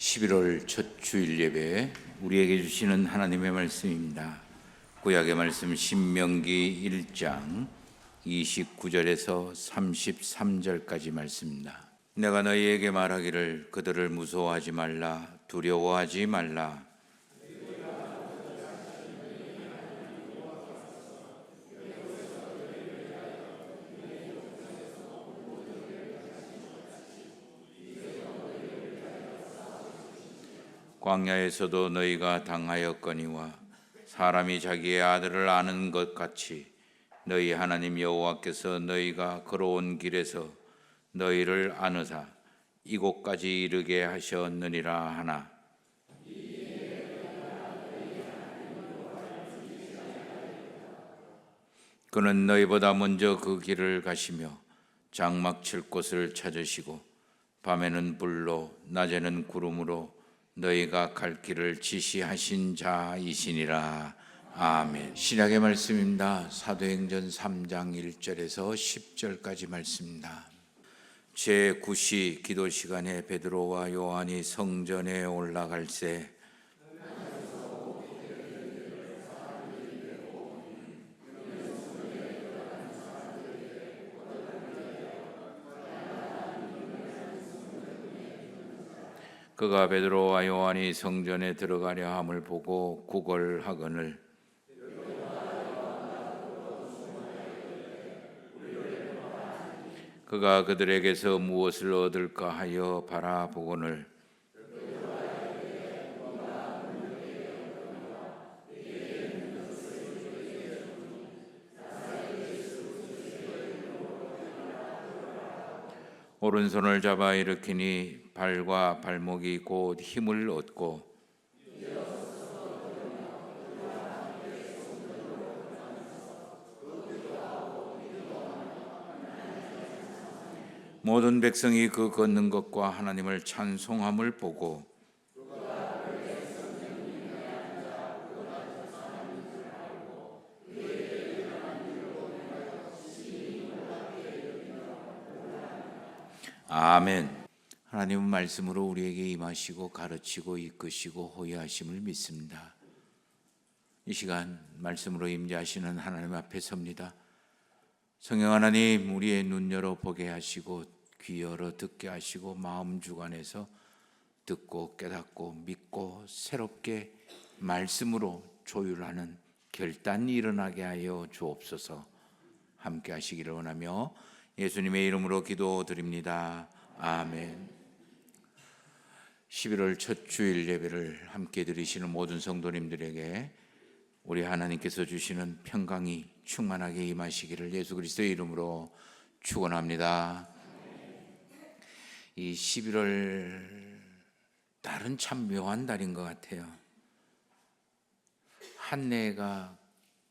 11월 첫 주일 예배 우리에게 주시는 하나님의 말씀입니다. 구약의 말씀 신명기 1장 29절에서 33절까지 말씀입니다. 내가 너희에게 말하기를 그들을 무서워하지 말라, 두려워하지 말라. 광야에서도 너희가 당하였거니와 사람이 자기의 아들을 아는 것 같이 너희 하나님 여호와께서 너희가 걸어온 길에서 너희를 안으사 이곳까지 이르게 하셨느니라 하나, 그는 너희보다 먼저 그 길을 가시며 장막 칠 곳을 찾으시고 밤에는 불로 낮에는 구름으로 너희가 갈 길을 지시하신 자이시니라. 아멘. 신약의 말씀입니다. 사도행전 3장 1절에서 10절까지 말씀입니다. 제9시 기도 시간에 베드로와 요한이 성전에 올라갈새 그가 베드로와 요한이 성전에 들어가려 함을 보고 구걸하거늘 그가 그들에게서 무엇을 얻을까 하여 바라보거늘 오른손을 잡아 일으키니 발과 발목이 곧 힘을 얻고 모든 백성이 그 걷는 것과 하나님을 찬송함을 보고 아멘. 하나님은 말씀으로 우리에게 임하시고 가르치고 이끄시고 호위하심을 믿습니다. 이 시간 말씀으로 임재하시는 하나님 앞에 섭니다. 성령 하나님, 우리의 눈 열어 보게 하시고 귀 열어 듣게 하시고 마음 주관해서 듣고 깨닫고 믿고 새롭게 말씀으로 조율하는 결단이 일어나게 하여 주옵소서. 함께 하시기를 원하며 예수님의 이름으로 기도드립니다. 아멘. 11월 첫 주일 예배를 함께 드리시는 모든 성도님들에게 우리 하나님께서 주시는 평강이 충만하게 임하시기를 예수 그리스도의 이름으로 축원합니다. 이 11월 달은 참 묘한 달인 것 같아요. 한 해가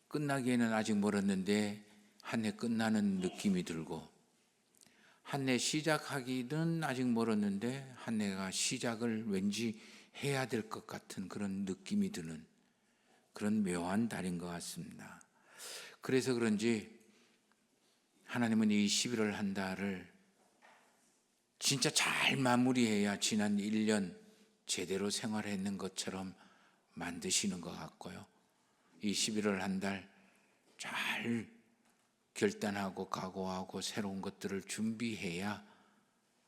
끝나기에는 아직 멀었는데 한 해 끝나는 느낌이 들고, 한 해 시작하기는 아직 멀었는데 한 해가 시작을 왠지 해야 될 것 같은 그런 느낌이 드는 그런 묘한 달인 것 같습니다. 그래서 그런지 하나님은 이 11월 한 달을 진짜 잘 마무리해야 지난 1년 제대로 생활했는 것처럼 만드시는 것 같고요. 이 11월 한 달 잘 결단하고 각오하고 새로운 것들을 준비해야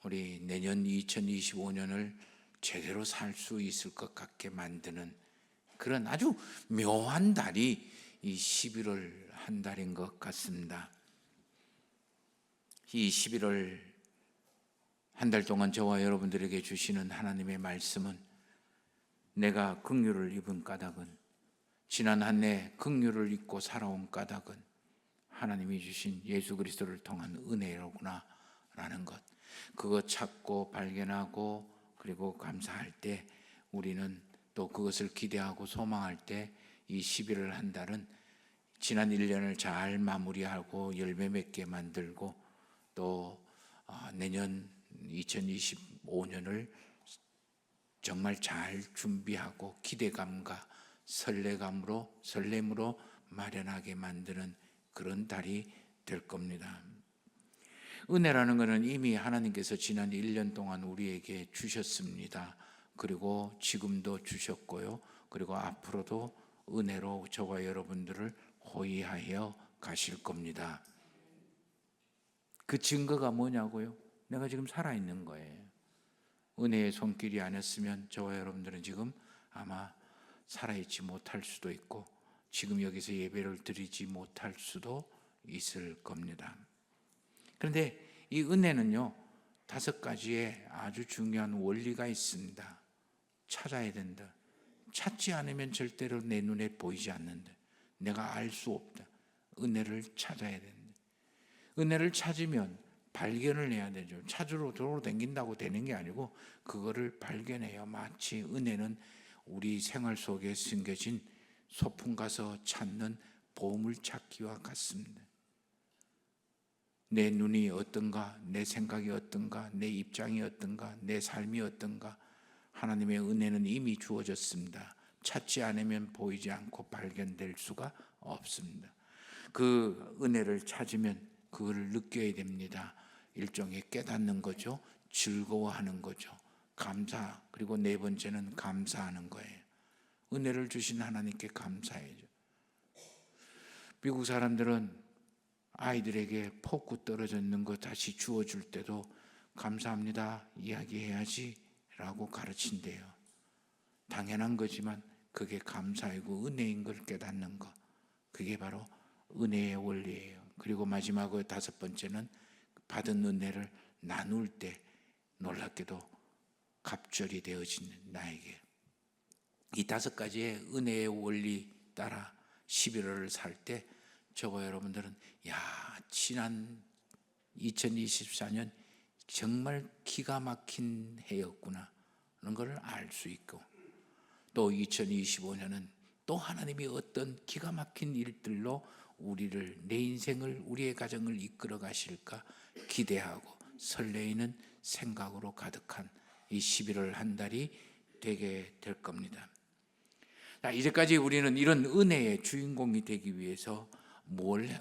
우리 내년 2025년을 제대로 살 수 있을 것 같게 만드는 그런 아주 묘한 달이 이 11월 한 달인 것 같습니다. 이 11월 한 달 동안 저와 여러분들에게 주시는 하나님의 말씀은 내가 긍휼을 입은 까닭은, 지난 한 해 긍휼을 입고 살아온 까닭은 하나님이 주신 예수 그리스도를 통한 은혜로구나 라는 것, 그거 찾고 발견하고 그리고 감사할 때, 우리는 또 그것을 기대하고 소망할 때 이 11월 한 달은 지난 1년을 잘 마무리하고 열매 맺게 만들고 또 내년 2025년을 정말 잘 준비하고 기대감과 설렘으로 마련하게 만드는 그런 달이 될 겁니다. 은혜라는 것은 이미 하나님께서 지난 1년 동안 우리에게 주셨습니다. 그리고 지금도 주셨고요. 그리고 앞으로도 은혜로 저와 여러분들을 호위하여 가실 겁니다. 그 증거가 뭐냐고요? 내가 지금 살아있는 거예요. 은혜의 손길이 아니었으면 저와 여러분들은 지금 아마 살아있지 못할 수도 있고 지금 여기서 예배를 드리지 못할 수도 있을 겁니다. 그런데 이 은혜는요, 5가지의 아주 중요한 원리가 있습니다. 찾아야 된다. 찾지 않으면 절대로 내 눈에 보이지 않는다. 내가 알 수 없다. 은혜를 찾아야 된다. 은혜를 찾으면 발견을 해야 되죠. 찾으러 돌아다닌다고 되는 게 아니고 그거를 발견해요. 마치 은혜는 우리 생활 속에 숨겨진 소풍 가서 찾는 보물 찾기와 같습니다. 내 눈이 어떤가, 내 생각이 어떤가, 내 입장이 어떤가, 내 삶이 어떤가, 하나님의 은혜는 이미 주어졌습니다. 찾지 않으면 보이지 않고 발견될 수가 없습니다. 그 은혜를 찾으면 그걸 느껴야 됩니다. 일종의 깨닫는 거죠. 즐거워하는 거죠. 감사, 그리고 4번째는 감사하는 거예요. 은혜를 주신 하나님께 감사해야죠. 미국 사람들은 아이들에게 포크 떨어졌는 거 다시 주워줄 때도 감사합니다 이야기해야지 라고 가르친대요. 당연한 거지만 그게 감사이고 은혜인 걸 깨닫는 것, 그게 바로 은혜의 원리예요. 그리고 마지막으로 5번째는 받은 은혜를 나눌 때 놀랍게도 갑절이 되어지는 나에게. 이 5가지의 은혜의 원리 따라 11월을 살 때 저와 여러분들은 지난 2024년 정말 기가 막힌 해였구나 하는 걸 알 수 있고, 또 2025년은 또 하나님이 어떤 기가 막힌 일들로 우리를, 내 인생을, 우리의 가정을 이끌어 가실까 기대하고 설레이는 생각으로 가득한 이 11월 한 달이 되게 될 겁니다. 이제까지 우리는 이런 은혜의 주인공이 되기 위해서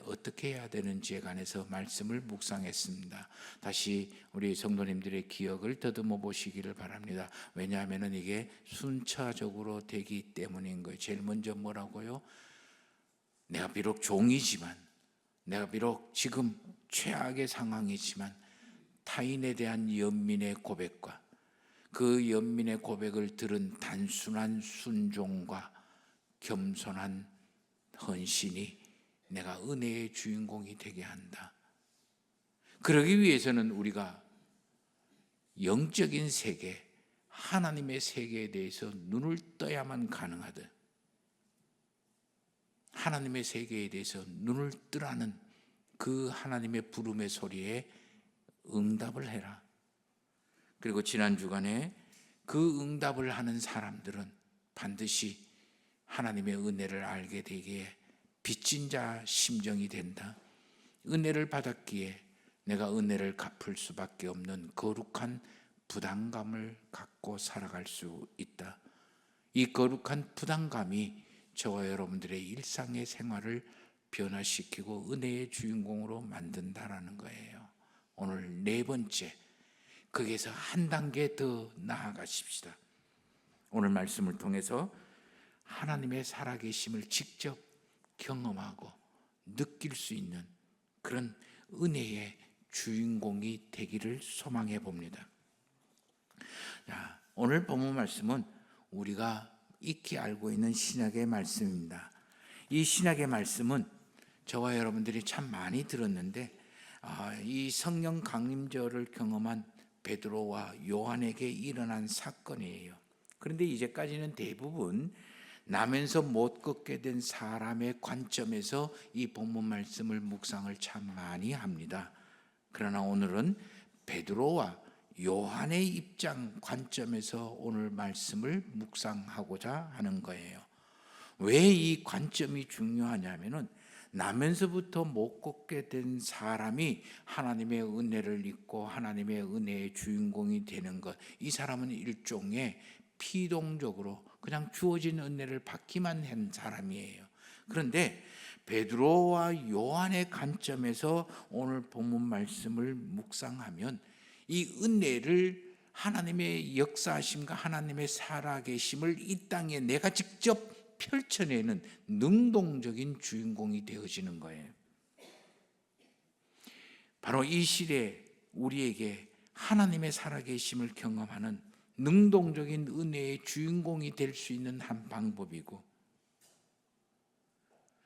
어떻게 해야 되는지에 관해서 말씀을 묵상했습니다. 다시 우리 성도님들의 기억을 더듬어 보시기를 바랍니다. 왜냐하면 이게 순차적으로 되기 때문인 거예요. 제일 먼저 뭐라고요? 내가 비록 종이지만, 내가 비록 지금 최악의 상황이지만 타인에 대한 연민의 고백과 그 연민의 고백을 들은 단순한 순종과 겸손한 헌신이 내가 은혜의 주인공이 되게 한다. 그러기 위해서는 우리가 영적인 세계, 하나님의 세계에 대해서 눈을 떠야만 가능하다. 하나님의 세계에 대해서 눈을 뜨라는 그 하나님의 부름의 소리에 응답을 해라. 그리고 지난 주간에 그 응답을 하는 사람들은 반드시 하나님의 은혜를 알게 되기에 빚진 자 심정이 된다. 은혜를 받았기에 내가 은혜를 갚을 수밖에 없는 거룩한 부담감을 갖고 살아갈 수 있다. 이 거룩한 부담감이 저와 여러분들의 일상의 생활을 변화시키고 은혜의 주인공으로 만든다라는 거예요. 오늘 4번째, 거기에서 한 단계 더 나아가십시다. 오늘 말씀을 통해서 하나님의 살아계심을 직접 경험하고 느낄 수 있는 그런 은혜의 주인공이 되기를 소망해 봅니다. 오늘 본문 말씀은 우리가 익히 알고 있는 신약의 말씀입니다. 이 신약의 말씀은 저와 여러분들이 참 많이 들었는데 이 성령 강림절을 경험한 베드로와 요한에게 일어난 사건이에요. 그런데 이제까지는 대부분 나면서 못 걷게 된 사람의 관점에서 이 본문 말씀을 묵상을 참 많이 합니다. 그러나 오늘은 베드로와 요한의 입장 관점에서 오늘 말씀을 묵상하고자 하는 거예요. 왜 이 관점이 중요하냐면은 나면서부터 못 걷게 된 사람이 하나님의 은혜를 입고 하나님의 은혜의 주인공이 되는 것, 이 사람은 일종의 피동적으로 그냥 주어진 은혜를 받기만 한 사람이에요. 그런데 베드로와 요한의 관점에서 오늘 본문 말씀을 묵상하면 이 은혜를 하나님의 역사하심과 하나님의 살아계심을 이 땅에 내가 직접 펼쳐내는 능동적인 주인공이 되어지는 거예요. 바로 이 시대에 우리에게 하나님의 살아계심을 경험하는 능동적인 은혜의 주인공이 될 수 있는 한 방법이고,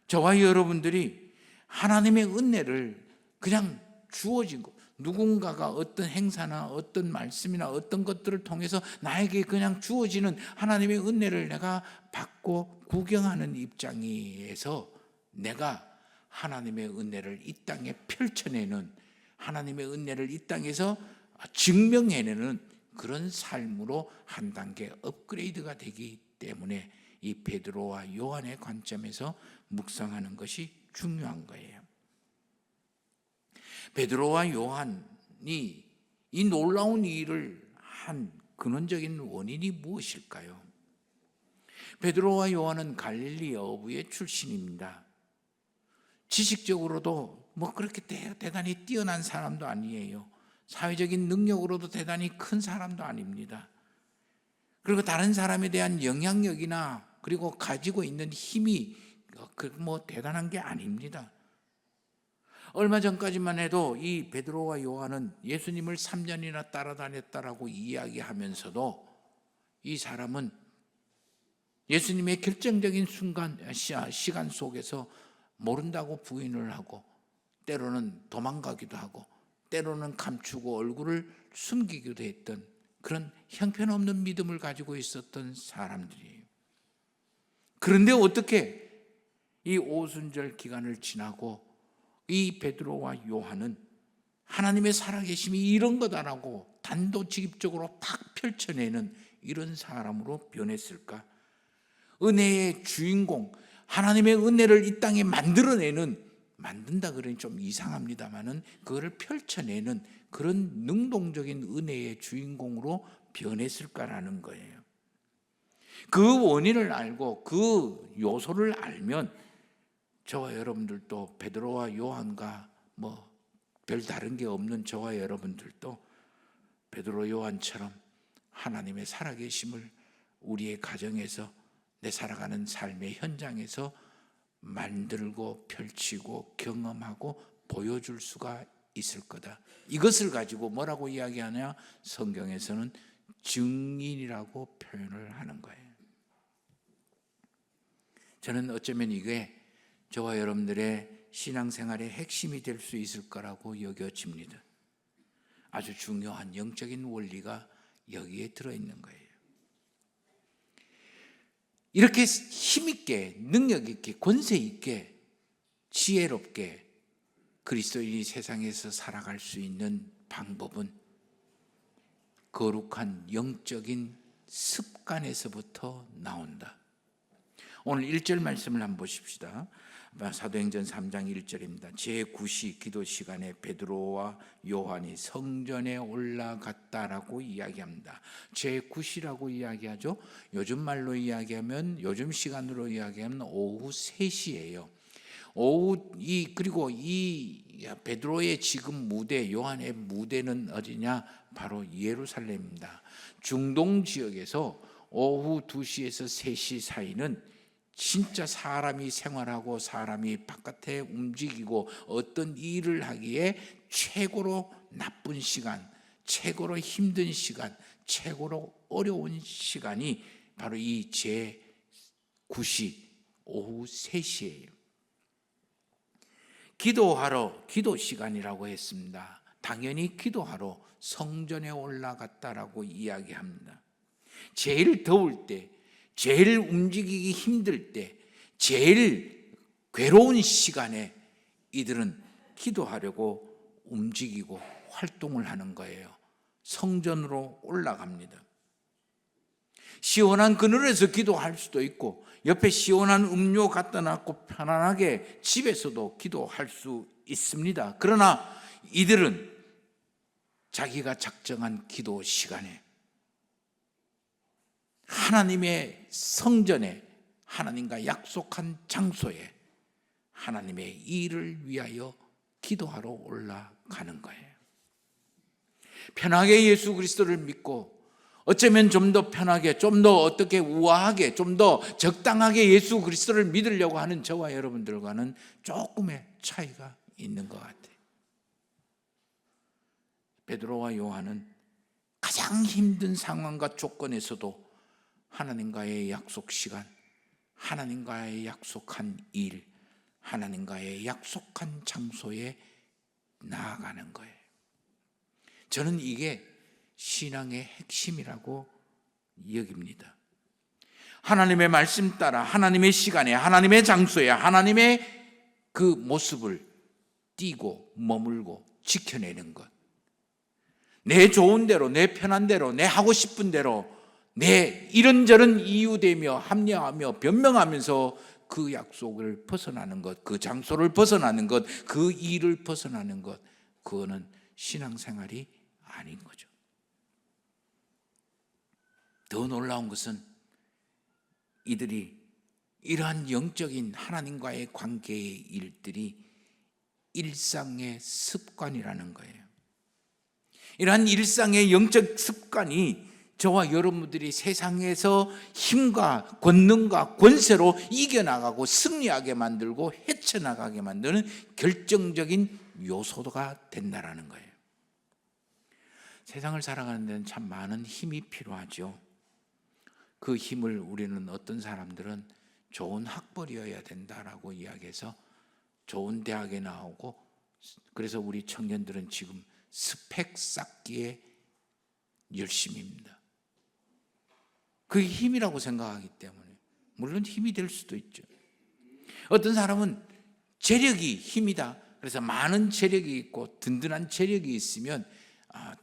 저와 여러분들이 하나님의 은혜를 그냥 주어진 것, 누군가가 어떤 행사나 어떤 말씀이나 어떤 것들을 통해서 나에게 그냥 주어지는 하나님의 은혜를 내가 받고 구경하는 입장에서 내가 하나님의 은혜를 이 땅에 펼쳐내는, 하나님의 은혜를 이 땅에서 증명해내는 그런 삶으로 한 단계 업그레이드가 되기 때문에 이 베드로와 요한의 관점에서 묵상하는 것이 중요한 거예요. 베드로와 요한이 이 놀라운 일을 한 근원적인 원인이 무엇일까요? 베드로와 요한은 갈릴리 어부의 출신입니다. 지식적으로도 그렇게 대단히 뛰어난 사람도 아니에요. 사회적인 능력으로도 대단히 큰 사람도 아닙니다. 그리고 다른 사람에 대한 영향력이나 그리고 가지고 있는 힘이 대단한 게 아닙니다. 얼마 전까지만 해도 이 베드로와 요한은 예수님을 3년이나 따라다녔다라고 이야기하면서도 이 사람은 예수님의 결정적인 시간 속에서 모른다고 부인을 하고, 때로는 도망가기도 하고, 때로는 감추고 얼굴을 숨기기도 했던 그런 형편없는 믿음을 가지고 있었던 사람들이에요. 그런데 어떻게 이 오순절 기간을 지나고 이 베드로와 요한은 하나님의 살아계심이 이런 거다라고 단도직입적으로 탁 펼쳐내는 이런 사람으로 변했을까? 은혜의 주인공, 하나님의 은혜를 이 땅에 만든다 그러니 좀 이상합니다만은 그거를 펼쳐내는 그런 능동적인 은혜의 주인공으로 변했을까라는 거예요. 그 원인을 알고 그 요소를 알면 저와 여러분들도 베드로와 요한과 별 다른 게 없는 저와 여러분들도 베드로 요한처럼 하나님의 살아계심을 우리의 가정에서, 내 살아가는 삶의 현장에서 만들고 펼치고 경험하고 보여줄 수가 있을 거다. 이것을 가지고 뭐라고 이야기하냐? 성경에서는 증인이라고 표현을 하는 거예요. 저는 어쩌면 이게 저와 여러분들의 신앙생활의 핵심이 될 수 있을 거라고 여겨집니다. 아주 중요한 영적인 원리가 여기에 들어있는 거예요. 이렇게 힘있게, 능력있게, 권세있게, 지혜롭게 그리스도인이 세상에서 살아갈 수 있는 방법은 거룩한 영적인 습관에서부터 나온다. 오늘 1절 말씀을 한번 보십시다. 사도행전 3장 1절입니다. 제9시 기도 시간에 베드로와 요한이 성전에 올라갔다라고 이야기합니다. 제9시라고 이야기하죠. 요즘 말로 이야기하면, 요즘 시간으로 이야기하면 오후 3시예요. 그리고 이 베드로의 지금 무대, 요한의 무대는 어디냐? 바로 예루살렘입니다. 중동 지역에서 오후 2시에서 3시 사이는 진짜 사람이 생활하고 사람이 바깥에 움직이고 어떤 일을 하기에 최고로 나쁜 시간, 최고로 힘든 시간, 최고로 어려운 시간이 바로 이 제9시 오후 3시예요. 기도하러, 기도 시간이라고 했습니다. 당연히 기도하러 성전에 올라갔다라고 이야기합니다. 제일 더울 때, 제일 움직이기 힘들 때, 제일 괴로운 시간에 이들은 기도하려고 움직이고 활동을 하는 거예요. 성전으로 올라갑니다. 시원한 그늘에서 기도할 수도 있고, 옆에 시원한 음료 갖다 놨고 편안하게 집에서도 기도할 수 있습니다. 그러나 이들은 자기가 작정한 기도 시간에 하나님의 성전에, 하나님과 약속한 장소에 하나님의 일을 위하여 기도하러 올라가는 거예요. 편하게 예수 그리스도를 믿고 어쩌면 좀 더 편하게, 좀 더 어떻게 우아하게, 좀 더 적당하게 예수 그리스도를 믿으려고 하는 저와 여러분들과는 조금의 차이가 있는 것 같아요. 베드로와 요한은 가장 힘든 상황과 조건에서도 하나님과의 약속 시간, 하나님과의 약속한 일, 하나님과의 약속한 장소에 나아가는 거예요. 저는 이게 신앙의 핵심이라고 여깁니다. 하나님의 말씀 따라 하나님의 시간에, 하나님의 장소에, 하나님의 그 모습을 띄고 머물고 지켜내는 것. 내 좋은 대로, 내 편한 대로, 내 하고 싶은 대로, 내 이런저런 이유되며 합리화하며 변명하면서 그 약속을 벗어나는 것, 그 장소를 벗어나는 것, 그 일을 벗어나는 것, 그거는 신앙생활이 아닌 거죠. 더 놀라운 것은 이들이 이러한 영적인 하나님과의 관계의 일들이 일상의 습관이라는 거예요. 이러한 일상의 영적 습관이 저와 여러분들이 세상에서 힘과 권능과 권세로 이겨나가고 승리하게 만들고 헤쳐나가게 만드는 결정적인 요소가 된다는 거예요. 세상을 살아가는 데는 참 많은 힘이 필요하죠. 그 힘을 우리는 어떤 사람들은 좋은 학벌이어야 된다라고 이야기해서 좋은 대학에 나오고, 그래서 우리 청년들은 지금 스펙 쌓기에 열심입니다. 그게 힘이라고 생각하기 때문에, 물론 힘이 될 수도 있죠. 어떤 사람은 재력이 힘이다, 그래서 많은 재력이 있고 든든한 재력이 있으면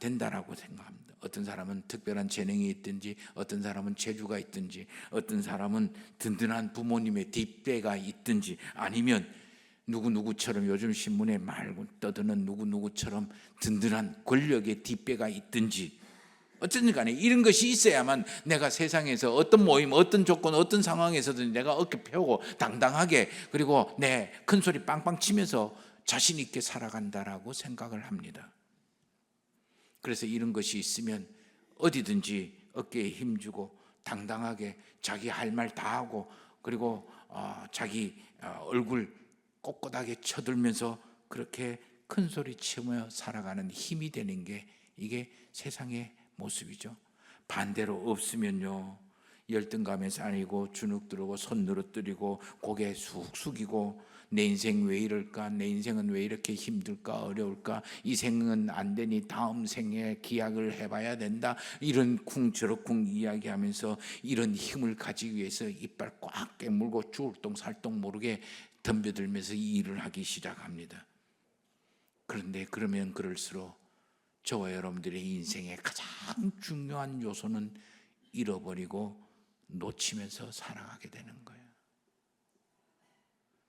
된다라고 생각합니다. 어떤 사람은 특별한 재능이 있든지, 어떤 사람은 재주가 있든지, 어떤 사람은 든든한 부모님의 뒷배가 있든지, 아니면 누구누구처럼 요즘 신문에 말고 떠드는 누구누구처럼 든든한 권력의 뒷배가 있든지, 어쨌든 간에 이런 것이 있어야만 내가 세상에서 어떤 모임, 어떤 조건, 어떤 상황에서든 내가 어깨 펴고 당당하게, 그리고 내 큰소리 빵빵 치면서 자신 있게 살아간다라고 생각을 합니다. 그래서 이런 것이 있으면 어디든지 어깨에 힘주고 당당하게 자기 할 말 다 하고, 그리고 자기 얼굴 꼿꼿하게 쳐들면서 그렇게 큰 소리 치며 살아가는 힘이 되는 게 이게 세상의 모습이죠. 반대로 없으면요, 열등감에 쌓이고 주눅 들고 손 늘어뜨리고 고개 쑥 숙이고, 내 인생 왜 이럴까, 내 인생은 왜 이렇게 힘들까, 어려울까, 이 생은 안 되니 다음 생에 기약을 해봐야 된다, 이런 쿵저럭쿵 이야기하면서 이런 힘을 가지기 위해서 이빨 꽉 깨물고 주울똥살똥 모르게 덤벼들면서 일을 하기 시작합니다. 그런데 그러면 그럴수록 저와 여러분들의 인생의 가장 중요한 요소는 잃어버리고 놓치면서 살아가게 되는 거예요.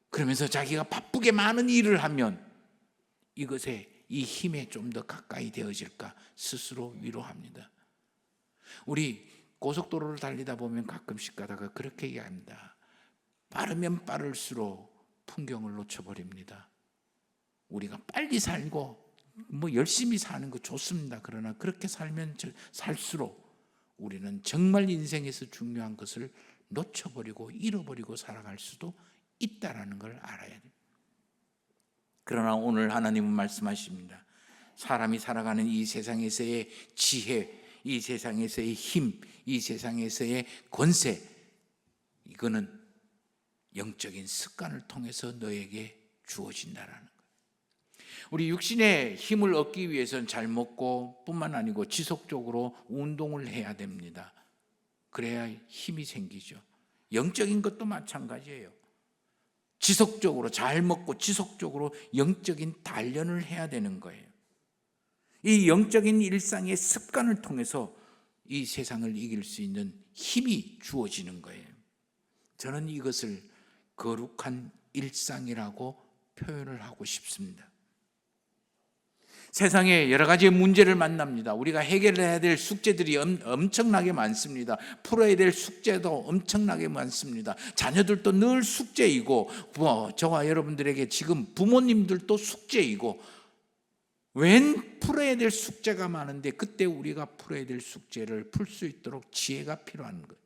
그러면서 자기가 바쁘게 많은 일을 하면 이것에, 이 힘에 좀 더 가까이 되어질까 스스로 위로합니다. 우리 고속도로를 달리다 보면 가끔씩 가다가 그렇게 얘기합니다. 빠르면 빠를수록 풍경을 놓쳐버립니다. 우리가 빨리 살고 열심히 사는 거 좋습니다. 그러나 그렇게 살면 살수록 우리는 정말 인생에서 중요한 것을 놓쳐버리고 잃어버리고 살아갈 수도 있다라는 걸 알아야 돼요. 그러나 오늘 하나님은 말씀하십니다. 사람이 살아가는 이 세상에서의 지혜, 이 세상에서의 힘, 이 세상에서의 권세, 이거는 영적인 습관을 통해서 너에게 주어진다라는 거예요. 우리 육신의 힘을 얻기 위해서는 잘 먹고 뿐만 아니고 지속적으로 운동을 해야 됩니다. 그래야 힘이 생기죠. 영적인 것도 마찬가지예요. 지속적으로 잘 먹고 지속적으로 영적인 단련을 해야 되는 거예요. 이 영적인 일상의 습관을 통해서 이 세상을 이길 수 있는 힘이 주어지는 거예요. 저는 이것을 거룩한 일상이라고 표현을 하고 싶습니다. 세상에 여러 가지 문제를 만납니다. 우리가 해결해야 될 숙제들이 엄청나게 많습니다. 풀어야 될 숙제도 엄청나게 많습니다. 자녀들도 늘 숙제이고, 저와 여러분들에게 지금 부모님들도 숙제이고, 웬 풀어야 될 숙제가 많은데 그때 우리가 풀어야 될 숙제를 풀 수 있도록 지혜가 필요한 거예요.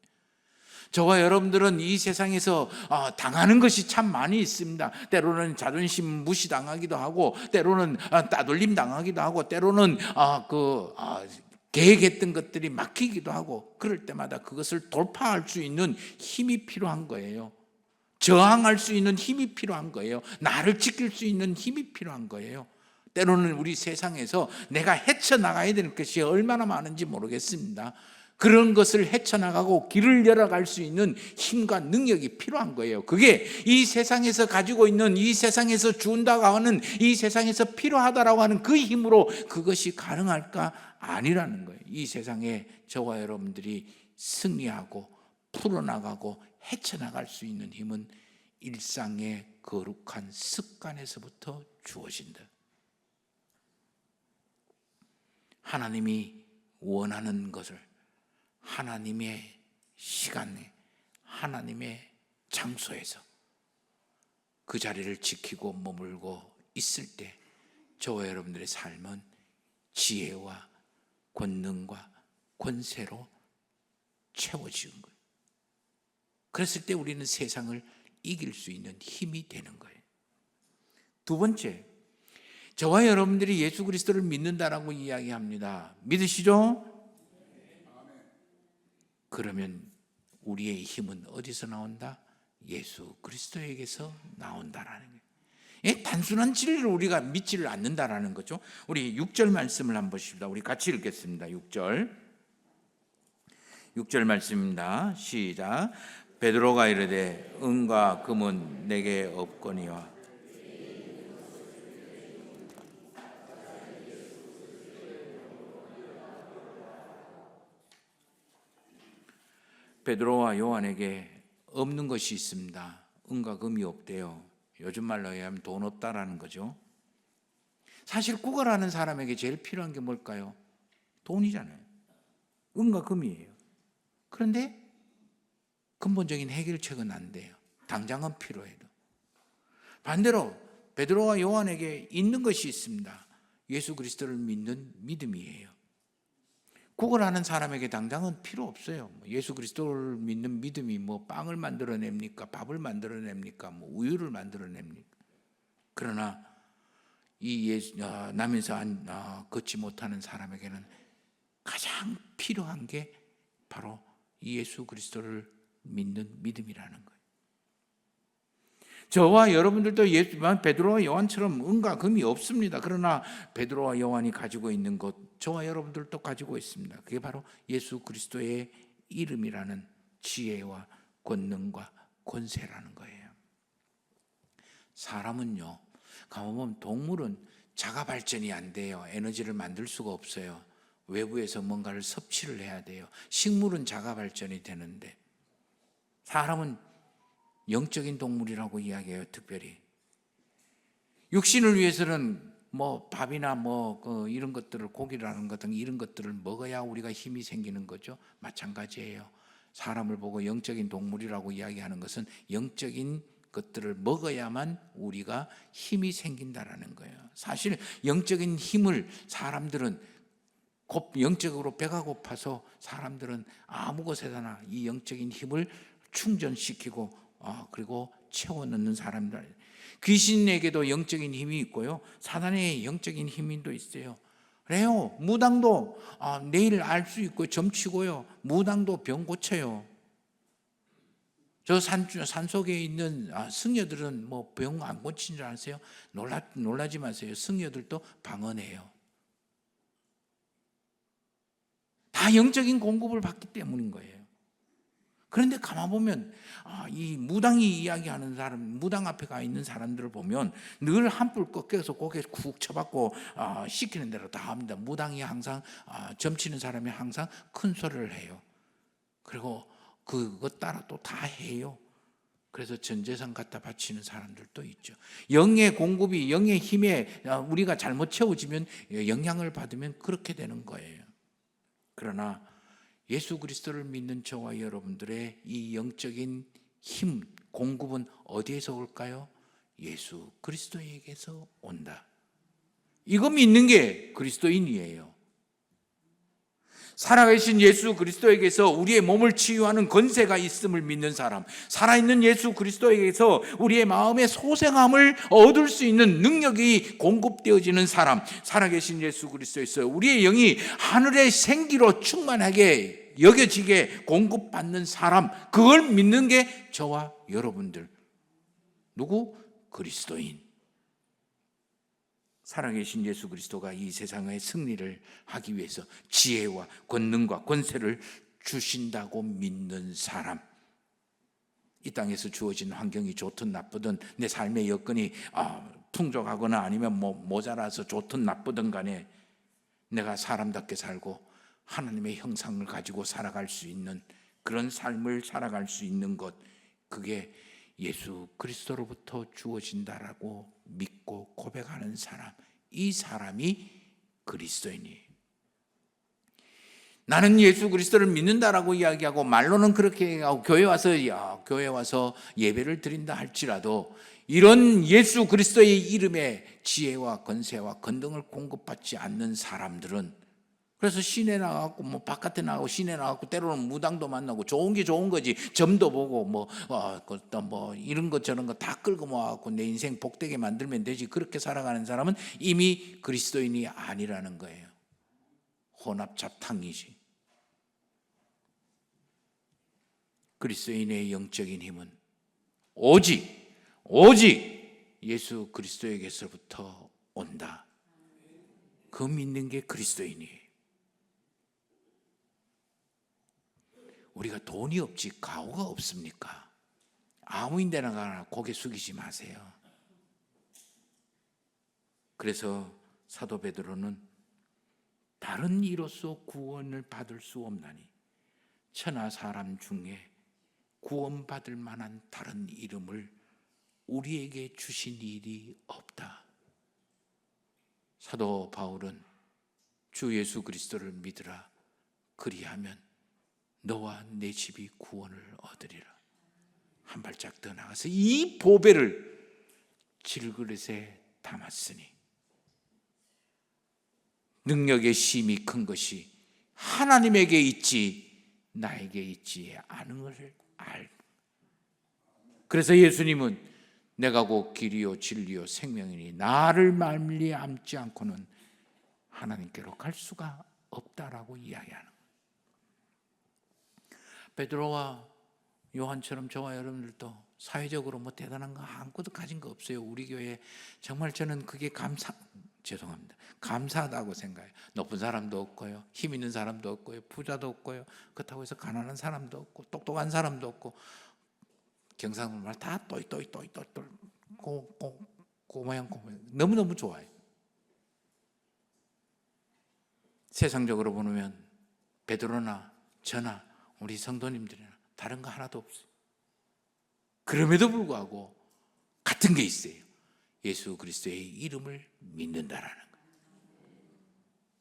저와 여러분들은 이 세상에서 당하는 것이 참 많이 있습니다. 때로는 자존심 무시당하기도 하고, 때로는 따돌림 당하기도 하고, 때로는 계획했던 것들이 막히기도 하고, 그럴 때마다 그것을 돌파할 수 있는 힘이 필요한 거예요. 저항할 수 있는 힘이 필요한 거예요. 나를 지킬 수 있는 힘이 필요한 거예요. 때로는 우리 세상에서 내가 헤쳐나가야 되는 것이 얼마나 많은지 모르겠습니다. 그런 것을 헤쳐나가고 길을 열어갈 수 있는 힘과 능력이 필요한 거예요. 그게 이 세상에서 가지고 있는, 이 세상에서 준다고 하는, 이 세상에서 필요하다라고 하는 그 힘으로 그것이 가능할까? 아니라는 거예요. 이 세상에 저와 여러분들이 승리하고 풀어나가고 헤쳐나갈 수 있는 힘은 일상의 거룩한 습관에서부터 주어진다. 하나님이 원하는 것을 하나님의 시간에, 하나님의 장소에서 그 자리를 지키고 머물고 있을 때 저와 여러분들의 삶은 지혜와 권능과 권세로 채워지는 거예요. 그랬을 때 우리는 세상을 이길 수 있는 힘이 되는 거예요. 두 번째, 저와 여러분들이 예수 그리스도를 믿는다라고 이야기합니다. 믿으시죠? 그러면 우리의 힘은 어디서 나온다? 예수 그리스도에게서 나온다라는 거예요. 단순한 진리를 우리가 믿지를 않는다라는 거죠. 우리 6절 말씀을 한번 보십시다. 우리 같이 읽겠습니다. 6절 말씀입니다. 시작. 베드로가 이르되 은과 금은 내게 없거니와 베드로와 요한에게 없는 것이 있습니다. 은과 금이 없대요. 요즘 말로 하면 돈 없다라는 거죠. 사실 구걸하는 사람에게 제일 필요한 게 뭘까요? 돈이잖아요. 은과 금이에요. 그런데 근본적인 해결책은 안 돼요. 당장은 필요해도. 반대로 베드로와 요한에게 있는 것이 있습니다. 예수 그리스도를 믿는 믿음이에요. 구걸하는 사람에게 당장은 필요 없어요. 예수 그리스도를 믿는 믿음이 빵을 만들어냅니까? 밥을 만들어냅니까? 우유를 만들어냅니까? 그러나 이 남에서 걷지 못하는 사람에게는 가장 필요한 게 바로 예수 그리스도를 믿는 믿음이라는 거예요. 저와 여러분들도 베드로와 요한처럼 은과 금이 없습니다. 그러나 베드로와 요한이 가지고 있는 것, 저와 여러분들도 가지고 있습니다. 그게 바로 예수 그리스도의 이름이라는 지혜와 권능과 권세라는 거예요. 사람은요, 가보면 동물은 자가 발전이 안 돼요. 에너지를 만들 수가 없어요. 외부에서 뭔가를 섭취를 해야 돼요. 식물은 자가 발전이 되는데 사람은 영적인 동물이라고 이야기해요. 특별히 육신을 위해서는 밥이나 이런 것들을, 고기라는 것 등 이런 것들을 먹어야 우리가 힘이 생기는 거죠. 마찬가지예요. 사람을 보고 영적인 동물이라고 이야기하는 것은 영적인 것들을 먹어야만 우리가 힘이 생긴다라는 거예요. 사실 영적인 힘을 사람들은 영적으로 배가 고파서 사람들은 아무 곳에서나 이 영적인 힘을 충전시키고 그리고 채워넣는 사람들. 귀신에게도 영적인 힘이 있고요, 사단의 영적인 힘도 있어요. 그래요. 무당도 내일 알 수 있고 점치고요, 무당도 병 고쳐요. 저 산속에 있는 승려들은 병 안 고친 줄 아세요? 놀라지 마세요. 승려들도 방언해요. 다 영적인 공급을 받기 때문인 거예요. 그런데 가만 보면 이 무당이 이야기하는 사람, 무당 앞에 가 있는 사람들을 보면 늘 한뿔 꺾여서 고개 쿡 쳐박고 시키는 대로 다 합니다. 무당이 항상 점치는 사람이 항상 큰 소리를 해요. 그리고 그것 따라 또 다 해요. 그래서 전재산 갖다 바치는 사람들도 있죠. 영의 공급이, 영의 힘에 우리가 잘못 채워지면, 영향을 받으면 그렇게 되는 거예요. 그러나 예수 그리스도를 믿는 저와 여러분들의 이 영적인 힘, 공급은 어디에서 올까요? 예수 그리스도에게서 온다. 이거 믿는 게 그리스도인이에요. 살아계신 예수 그리스도에게서 우리의 몸을 치유하는 권세가 있음을 믿는 사람, 살아있는 예수 그리스도에게서 우리의 마음의 소생함을 얻을 수 있는 능력이 공급되어지는 사람, 살아계신 예수 그리스도에서 우리의 영이 하늘의 생기로 충만하게 여겨지게 공급받는 사람, 그걸 믿는 게 저와 여러분들. 누구? 그리스도인. 살아계신 예수 그리스도가 이 세상의 승리를 하기 위해서 지혜와 권능과 권세를 주신다고 믿는 사람. 이 땅에서 주어진 환경이 좋든 나쁘든, 내 삶의 여건이 풍족하거나 아니면 모자라서 좋든 나쁘든 간에 내가 사람답게 살고 하나님의 형상을 가지고 살아갈 수 있는 그런 삶을 살아갈 수 있는 것, 그게 예수 그리스도로부터 주어진다라고 믿고 고백하는 사람, 이 사람이 그리스도인이에요. 나는 예수 그리스도를 믿는다라고 이야기하고 말로는 그렇게 하고 교회 와서 예배를 드린다 할지라도 이런 예수 그리스도의 이름에 지혜와 권세와 권능을 공급받지 않는 사람들은, 그래서 시내 나가고 바깥에 나가고 시내 나가고 때로는 무당도 만나고 좋은 게 좋은 거지, 점도 보고 이런 것 저런 거 다 끌고 모아갖고 내 인생 복되게 만들면 되지, 그렇게 살아가는 사람은 이미 그리스도인이 아니라는 거예요. 혼합 잡탕이지. 그리스도인의 영적인 힘은 오직 예수 그리스도에게서부터 온다. 그 믿는 게 그리스도인이에요. 우리가 돈이 없지 가오가 없습니까? 아무 인데나 가나 고개 숙이지 마세요. 그래서 사도 베드로는 다른 이로서 구원을 받을 수 없나니 천하 사람 중에 구원받을 만한 다른 이름을 우리에게 주신 일이 없다. 사도 바울은 주 예수 그리스도를 믿으라, 그리하면 너와 내 집이 구원을 얻으리라. 한 발짝 더 나가서 이 보배를 질그릇에 담았으니 능력의 심이 큰 것이 하나님에게 있지 나에게 있지 않은 것을 알. 그래서 예수님은 내가 곧 길이요 진리요 생명이니 나를 말미암지 않고는 하나님께로 갈 수가 없다라고 이야기하는 거예요. 베드로와 요한처럼 저와 여러분들도 사회적으로 대단한 거 아무것도 가진 거 없어요. 우리 교회 정말 저는 그게 감사하다고 생각해요. 높은 사람도 없고요, 힘 있는 사람도 없고요, 부자도 없고요, 그렇다고 해서 가난한 사람도 없고 똑똑한 사람도 없고, 경상도 말 다 또이 고모양 너무너무 좋아요. 세상적으로 보면 베드로나 저나 우리 성도님들이나 다른 거 하나도 없어요. 그럼에도 불구하고 같은 게 있어요. 예수 그리스도의 이름을 믿는다라는 거예요.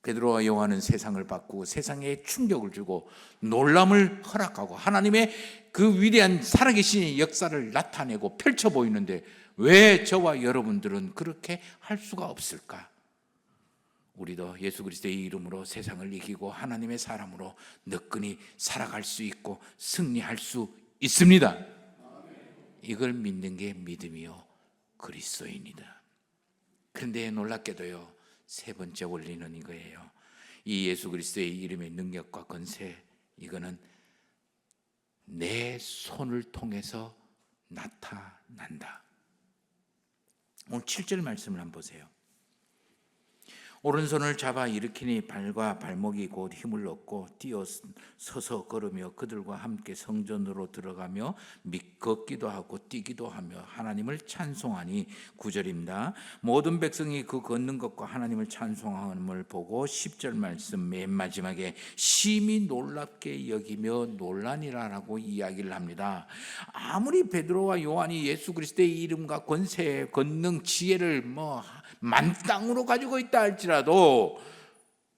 베드로와 요한은 세상을 바꾸고 세상에 충격을 주고 놀람을 허락하고 하나님의 그 위대한 살아계신 역사를 나타내고 펼쳐 보이는데 왜 저와 여러분들은 그렇게 할 수가 없을까? 우리도 예수 그리스도의 이름으로 세상을 이기고 하나님의 사람으로 너끈히 살아갈 수 있고 승리할 수 있습니다. 이걸 믿는 게 믿음이요 그리스도인이다. 그런데 놀랍게도요, 세 번째 원리는 이거예요. 이 예수 그리스도의 이름의 능력과 권세, 이거는 내 손을 통해서 나타난다. 오늘 7절 말씀을 한번 보세요. 오른손을 잡아 일으키니 발과 발목이 곧 힘을 얻고 뛰어 서서 걸으며 그들과 함께 성전으로 들어가며 걷기도 하고 뛰기도 하며 하나님을 찬송하니. 9절입니다. 모든 백성이 그 걷는 것과 하나님을 찬송함을 보고 10절 말씀 맨 마지막에 심히 놀랍게 여기며 놀라니라라고 이야기를 합니다. 아무리 베드로와 요한이 예수 그리스도의 이름과 권세, 권능, 지혜를 만땅으로 가지고 있다 할지라도,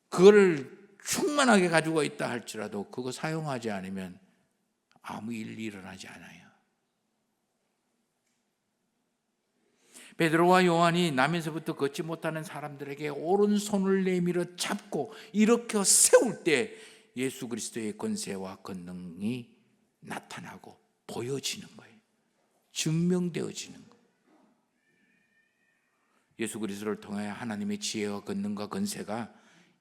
그거를 충만하게 가지고 있다 할지라도 그거 사용하지 않으면 아무 일이 일어나지 않아요. 베드로와 요한이 나면서부터 걷지 못하는 사람들에게 오른손을 내밀어 잡고 일으켜 세울 때 예수 그리스도의 권세와 권능이 나타나고 보여지는 거예요. 증명되어지는 거예요. 예수 그리스도를 통하여 하나님의 지혜와 권능과 권세가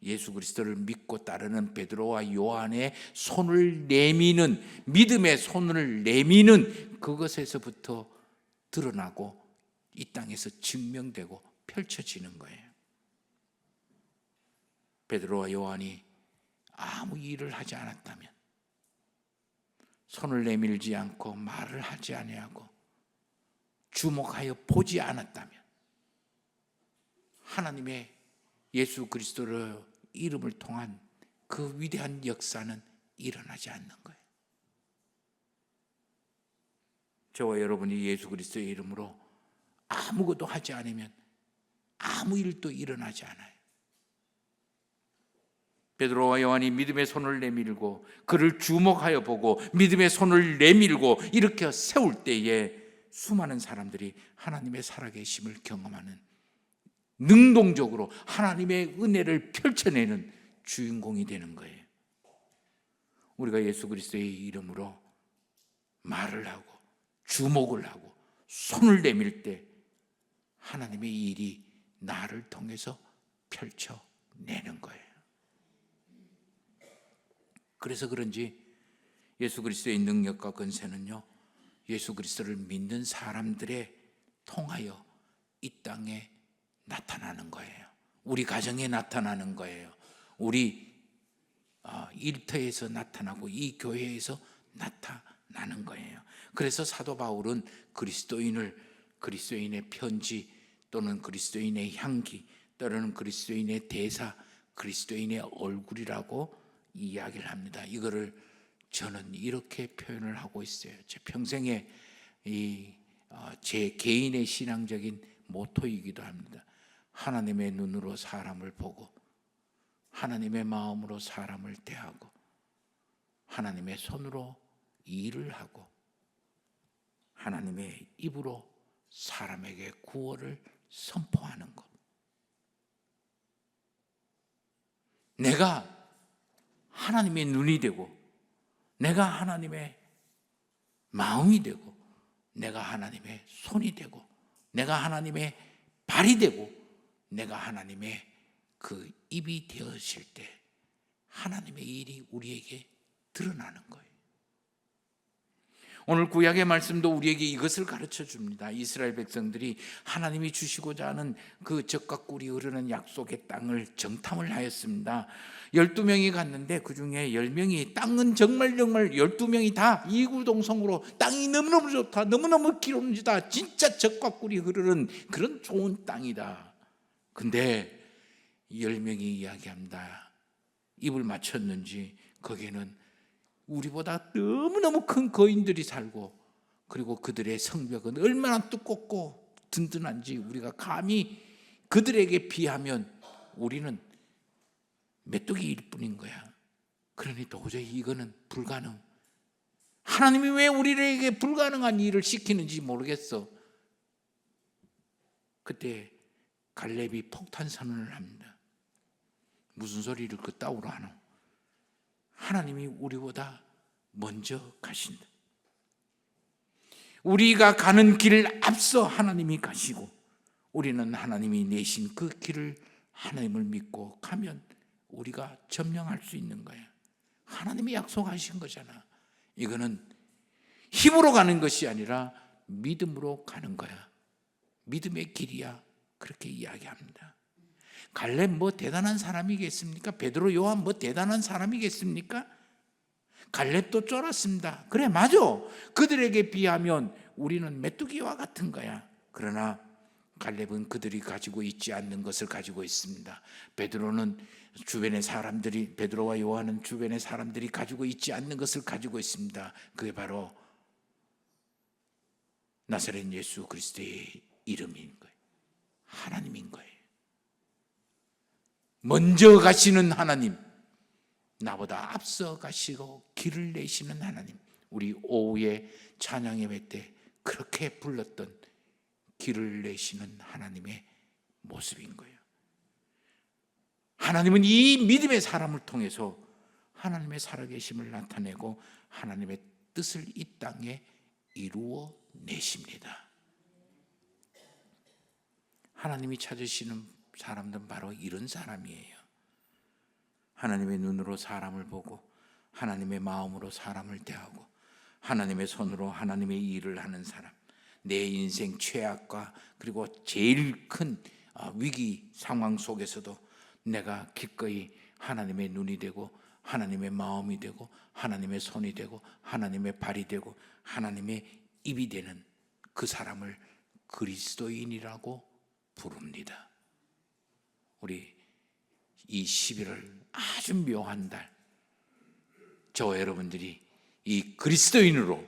예수 그리스도를 믿고 따르는 베드로와 요한의 손을 내미는, 믿음의 손을 내미는 그것에서부터 드러나고 이 땅에서 증명되고 펼쳐지는 거예요. 베드로와 요한이 아무 일을 하지 않았다면, 손을 내밀지 않고 말을 하지 아니하고 주목하여 보지 않았다면 하나님의 예수 그리스도의 이름을 통한 그 위대한 역사는 일어나지 않는 거예요. 저와 여러분이 예수 그리스도의 이름으로 아무것도 하지 않으면 아무 일도 일어나지 않아요. 베드로와 요한이 믿음의 손을 내밀고 그를 주목하여 보고 믿음의 손을 내밀고 일으켜 세울 때에 수많은 사람들이 하나님의 살아계심을 경험하는, 능동적으로 하나님의 은혜를 펼쳐내는 주인공이 되는 거예요. 우리가 예수 그리스도의 이름으로 말을 하고 주목을 하고 손을 내밀 때 하나님의 일이 나를 통해서 펼쳐내는 거예요. 그래서 그런지 예수 그리스도의 능력과 권세는요, 예수 그리스도를 믿는 사람들에 통하여 이 땅에 나타나는 거예요. 우리 가정에 나타나는 거예요. 우리 일터에서 나타나고 이 교회에서 나타나는 거예요. 그래서 사도 바울은 그리스도인의 편지 또는 그리스도인의 향기 또는 그리스도인의 대사, 그리스도인의 얼굴이라고 이야기를 합니다. 이거를 저는 이렇게 표현을 하고 있어요. 제 평생에 제 개인의 신앙적인 모토이기도 합니다. 하나님의 눈으로 사람을 보고 하나님의 마음으로 사람을 대하고 하나님의 손으로 일을 하고 하나님의 입으로 사람에게 구원을 선포하는 것. 내가 하나님의 눈이 되고 내가 하나님의 마음이 되고 내가 하나님의 손이 되고 내가 하나님의 발이 되고 내가 하나님의 그 입이 되었을 때 하나님의 일이 우리에게 드러나는 거예요. 오늘 구약의 말씀도 우리에게 이것을 가르쳐 줍니다. 이스라엘 백성들이 하나님이 주시고자 하는 그 젖과 꿀이 흐르는 약속의 땅을 정탐을 하였습니다. 12명이 갔는데 그 중에 10명이 땅은 정말 12명이 다 이구동성으로 땅이 너무너무 좋다, 너무너무 기름지다, 진짜 젖과 꿀이 흐르는 그런 좋은 땅이다. 근데 10명이 이야기합니다. 입을 맞췄는지 거기에는 우리보다 너무너무 큰 거인들이 살고 그리고 그들의 성벽은 얼마나 두껍고 든든한지 우리가 감히 그들에게 비하면 우리는 메뚜기일 뿐인 거야. 그러니 도저히 이거는 불가능. 하나님이 왜 우리에게 불가능한 일을 시키는지 모르겠어. 그때 갈렙이 폭탄 선언을 합니다. 무슨 소리를 그따위로 하노? 하나님이 우리보다 먼저 가신다. 우리가 가는 길을 앞서 하나님이 가시고 우리는 하나님이 내신 그 길을 하나님을 믿고 가면 우리가 점령할 수 있는 거야. 하나님이 약속하신 거잖아. 이거는 힘으로 가는 것이 아니라 믿음으로 가는 거야. 믿음의 길이야. 그렇게 이야기합니다. 갈렙 뭐 대단한 사람이겠습니까? 베드로 요한 뭐 대단한 사람이겠습니까? 갈렙도 쫄았습니다. 그래, 맞아. 그들에게 비하면 우리는 메뚜기와 같은 거야. 그러나 갈렙은 그들이 가지고 있지 않는 것을 가지고 있습니다. 베드로와 요한은 주변의 사람들이 가지고 있지 않는 것을 가지고 있습니다. 그게 바로 나사렛 예수 그리스도의 이름인 거예요. 하나님인 거예요. 먼저 가시는 하나님, 나보다 앞서 가시고 길을 내시는 하나님. 우리 오후에 찬양 예배 때 그렇게 불렀던 길을 내시는 하나님의 모습인 거예요. 하나님은 이 믿음의 사람을 통해서 하나님의 살아계심을 나타내고 하나님의 뜻을 이 땅에 이루어 내십니다. 하나님이 찾으시는 사람들은 바로 이런 사람이에요. 하나님의 눈으로 사람을 보고 하나님의 마음으로 사람을 대하고 하나님의 손으로 하나님의 일을 하는 사람, 내 인생 최악과 그리고 제일 큰 위기 상황 속에서도 내가 기꺼이 하나님의 눈이 되고 하나님의 마음이 되고 하나님의 손이 되고 하나님의 발이 되고 하나님의 입이 되는 그 사람을 그리스도인이라고 부릅니다. 우리 이 11월 아주 묘한 달, 저와 여러분들이 이 그리스도인으로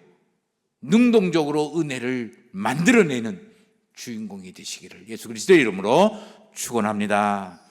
능동적으로 은혜를 만들어내는 주인공이 되시기를 예수 그리스도의 이름으로 축원합니다.